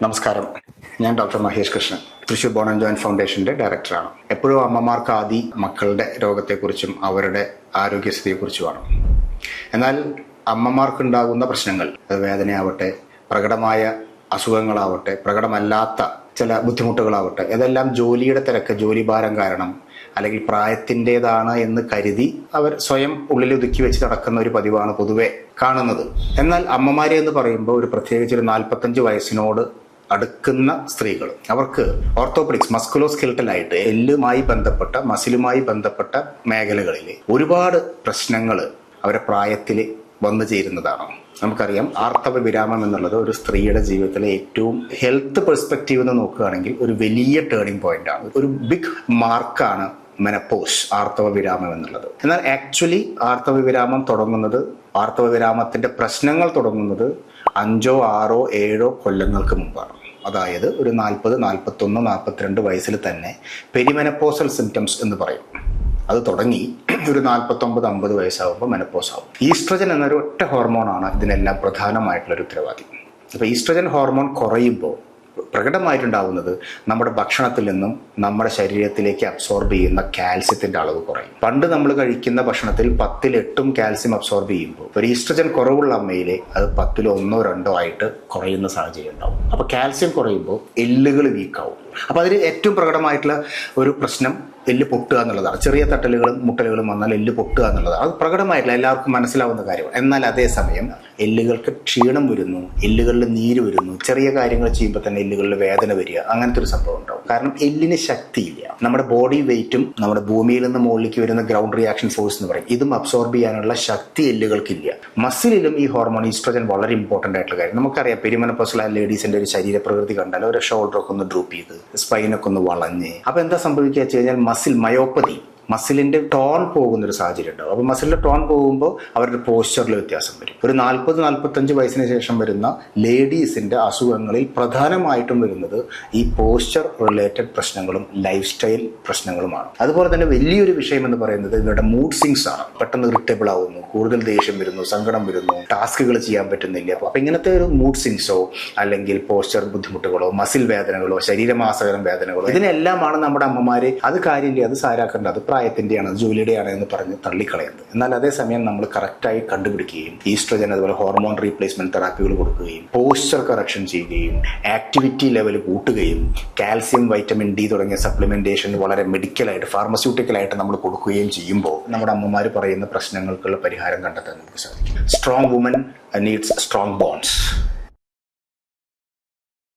നമസ്കാരം. ഞാൻ doctor Mahesh Krishnan, Thrissur bone and joint ഫൗണ്ടേഷന്റെ ഡയറക്ടറാണ്. എപ്പോഴും അമ്മമാർക്ക് ആദ്യം മക്കളുടെ രോഗത്തെക്കുറിച്ചും അവരുടെ ആരോഗ്യസ്ഥിതിയെക്കുറിച്ചുമാണ്. എന്നാൽ അമ്മമാർക്കുണ്ടാകുന്ന പ്രശ്നങ്ങൾ, അത് വേദനയാവട്ടെ, പ്രകടമായ അസുഖങ്ങളാവട്ടെ, പ്രകടമല്ലാത്ത ചില ബുദ്ധിമുട്ടുകളാവട്ടെ, ഇതെല്ലാം ജോലിയുടെ തിരക്ക്, ജോലിഭാരം കാരണം അല്ലെങ്കിൽ പ്രായത്തിൻ്റെതാണ് എന്ന് കരുതി അവർ സ്വയം ഉള്ളിൽ ഒതുക്കി വെച്ച് നടക്കുന്ന ഒരു പതിവാണ് പൊതുവെ കാണുന്നത്. എന്നാൽ അമ്മമാരെ എന്ന് പറയുമ്പോൾ പ്രത്യേകിച്ച് ഒരു 45 വയസ്സിനോട് അടുക്കുന്ന സ്ത്രീകൾ, അവർക്ക് ഓർത്തോപെഡിക്സ്, മസ്കുലോസ്കെൽറ്റലായിട്ട് എല്ലുമായി ബന്ധപ്പെട്ട, മസിലുമായി ബന്ധപ്പെട്ട മേഖലകളിൽ ഒരുപാട് പ്രശ്നങ്ങൾ അവരുടെ പ്രായത്തിൽ വന്നു ചേരുന്നതാണ്. നമുക്കറിയാം, ആർത്തവ വിരാമം എന്നുള്ളത് ഒരു സ്ത്രീയുടെ ജീവിതത്തിലെ ഏറ്റവും ഹെൽത്ത് പെർസ്പെക്റ്റീവ് എന്ന് നോക്കുകയാണെങ്കിൽ ഒരു വലിയ ടേണിംഗ് പോയിന്റ് ആണ്, ഒരു ബിഗ് മാർക്കാണ് മെനപ്പോസ്, ആർത്തവ വിരാമം എന്നുള്ളത്. എന്നാൽ ആക്ച്വലി ആർത്തവ വിരാമം തുടങ്ങുന്നത്, ആർത്തവ വിരാമത്തിന്റെ പ്രശ്നങ്ങൾ തുടങ്ങുന്നത് 5, 6, 7 കൊല്ലങ്ങൾക്ക് മുമ്പാണ്. അതായത് ഒരു 40, 41, 42 വയസ്സിൽ തന്നെ പെരിമെനപ്പോസൽ സിംറ്റംസ് എന്ന് പറയും. അത് തുടങ്ങി ഒരു 49, 50 വയസ്സാകുമ്പോൾ മെനപ്പോസ് ആവും. ഈസ്ട്രജൻ എന്നൊരു ഒറ്റ ഹോർമോണാണ് ഇതിനെല്ലാം പ്രധാനമായിട്ടുള്ളൊരു ഉത്തരവാദി. അപ്പോൾ ഈസ്ട്രജൻ ഹോർമോൺ കുറയുമ്പോൾ പ്രകടമായിട്ടുണ്ടാവുന്നത് നമ്മുടെ ഭക്ഷണത്തിൽ നിന്നും നമ്മുടെ ശരീരത്തിലേക്ക് അബ്സോർബ് ചെയ്യുന്ന കാൽസ്യത്തിന്റെ അളവ് കുറയും. പണ്ട് നമ്മൾ കഴിക്കുന്ന ഭക്ഷണത്തിൽ 10ൽ 8 കാൽസ്യം അബ്സോർബ് ചെയ്യുമ്പോൾ ഒരു ഈസ്ട്രജൻ കുറവുള്ള അമ്മയിലെ അത് 10ൽ 1, 2 ആയിട്ട് കുറയുന്ന സാഹചര്യം ഉണ്ടാവും. അപ്പോൾ കാൽസ്യം കുറയുമ്പോൾ എല്ലുകൾ വീക്കാവും. അപ്പോൾ അതിൽ ഏറ്റവും പ്രകടമായിട്ടുള്ള ഒരു പ്രശ്നം എല്ല് പൊട്ടുക എന്നുള്ളതാണ്. ചെറിയ തട്ടലുകളും മുട്ടലുകളും വന്നാൽ എല്ല് പൊട്ടുക എന്നുള്ളതാണ്. അത് പ്രകടമായിട്ടില്ല, എല്ലാവർക്കും മനസ്സിലാവുന്ന കാര്യമാണ്. എന്നാൽ അതേസമയം എല്ലുകൾക്ക് ക്ഷീണം വരുന്നു, എല്ലുകളിൽ നീര് വരുന്നു, ചെറിയ കാര്യങ്ങൾ ചെയ്യുമ്പോൾ തന്നെ എല്ലുകളിൽ വേദന വരിക, അങ്ങനത്തെ ഒരു സംഭവം ഉണ്ടാവും. കാരണം എല്ലിന് ശക്തിയില്ല. നമ്മുടെ ബോഡി വെയിറ്റും നമ്മുടെ ഭൂമിയിൽ നിന്ന് മുകളിലേക്ക് വരുന്ന ഗ്രൗണ്ട് റിയാക്ഷൻ ഫോഴ്സ് എന്ന് പറയും, ഇതും അബ്സോർബ് ചെയ്യാനുള്ള ശക്തി എല്ലുകൾക്കില്ല. മസിലിലും ഈ ഹോർമോൺ ഈസ്ട്രജൻ വളരെ ഇമ്പോർട്ടൻ്റ് ആയിട്ടുള്ള കാര്യം. നമുക്കറിയാം, പെരിമെനോപോസൽ ലേഡീസിന്റെ ഒരു ശരീരപ്രകൃതി കണ്ടാൽ ഒരു ഷോൾഡറൊക്കെ ഒന്ന് ഡ്രോപ്പ് ചെയ്ത്, സ്പൈനൊക്കെ ഒന്ന് വളഞ്ഞ്, അപ്പൊ എന്താ സംഭവിക്കുക വെച്ച് കഴിഞ്ഞാൽ മസിൽ മയോപ്പതി, മസിലിന്റെ ടോൺ പോകുന്ന ഒരു സാഹചര്യം ഉണ്ടാവും. അപ്പോൾ മസിലിന്റെ ടോൺ പോകുമ്പോൾ അവരുടെ പോസ്ചറിൽ വ്യത്യാസം വരും. ഒരു 40, 45 വയസ്സിന് ശേഷം വരുന്ന ലേഡീസിന്റെ അസുഖങ്ങളിൽ പ്രധാനമായിട്ടും വരുന്നത് ഈ പോസ്ചർ റിലേറ്റഡ് പ്രശ്നങ്ങളും ലൈഫ് സ്റ്റൈൽ പ്രശ്നങ്ങളുമാണ്. അതുപോലെ തന്നെ വലിയൊരു വിഷയം എന്ന് പറയുന്നത് ഇവരുടെ മൂഡ് സ്വിങ്സ് ആണ്. പെട്ടെന്ന് ഇറിറ്റബിൾ ആവുന്നു, കൂടുതൽ ദേഷ്യം വരുന്നു, സങ്കടം വരുന്നു, ടാസ്കുകൾ ചെയ്യാൻ പറ്റുന്നില്ല. അപ്പൊ ഇങ്ങനത്തെ ഒരു മൂഡ് സ്വിങ്സോ അല്ലെങ്കിൽ പോസ്ചർ ബുദ്ധിമുട്ടുകളോ മസിൽ വേദനകളോ ശരീരമാസകരം വേദനകളോ, ഇതിനെല്ലാമാണ് നമ്മുടെ അമ്മമാര് അത് കാര്യമില്ല, അത് സാരാക്കേണ്ട, അത് പ്രായത്തിന്റെയാണ്, അത് ജോലിയുടെയാണ് എന്ന് പറഞ്ഞ് തള്ളിക്കളയുന്നത്. എന്നാൽ അതേസമയം നമ്മൾ കറക്റ്റായി കണ്ടുപിടിക്കുകയും ഈസ്ട്രജൻ അതുപോലെ ഹോർമോൺ റീപ്ലേസ്മെന്റ് തെറാപ്പികൾ കൊടുക്കുകയും പോസ്ചർ കറക്ഷൻ ചെയ്യുകയും ആക്ടിവിറ്റി ലെവൽ കൂട്ടുകയും കാൽസ്യം, വൈറ്റമിൻ ഡി തുടങ്ങിയ സപ്ലിമെന്റേഷൻ വളരെ മെഡിക്കലായിട്ട്, ഫാർമസ്യൂട്ടിക്കലായിട്ട് നമ്മൾ കൊടുക്കുകയും ചെയ്യുമ്പോൾ നമ്മുടെ അമ്മമാർ പറയുന്ന പ്രശ്നങ്ങൾക്കുള്ള പരിഹാരം കണ്ടെത്താൻ നമുക്ക് സാധിക്കും. Strong woman needs strong bones.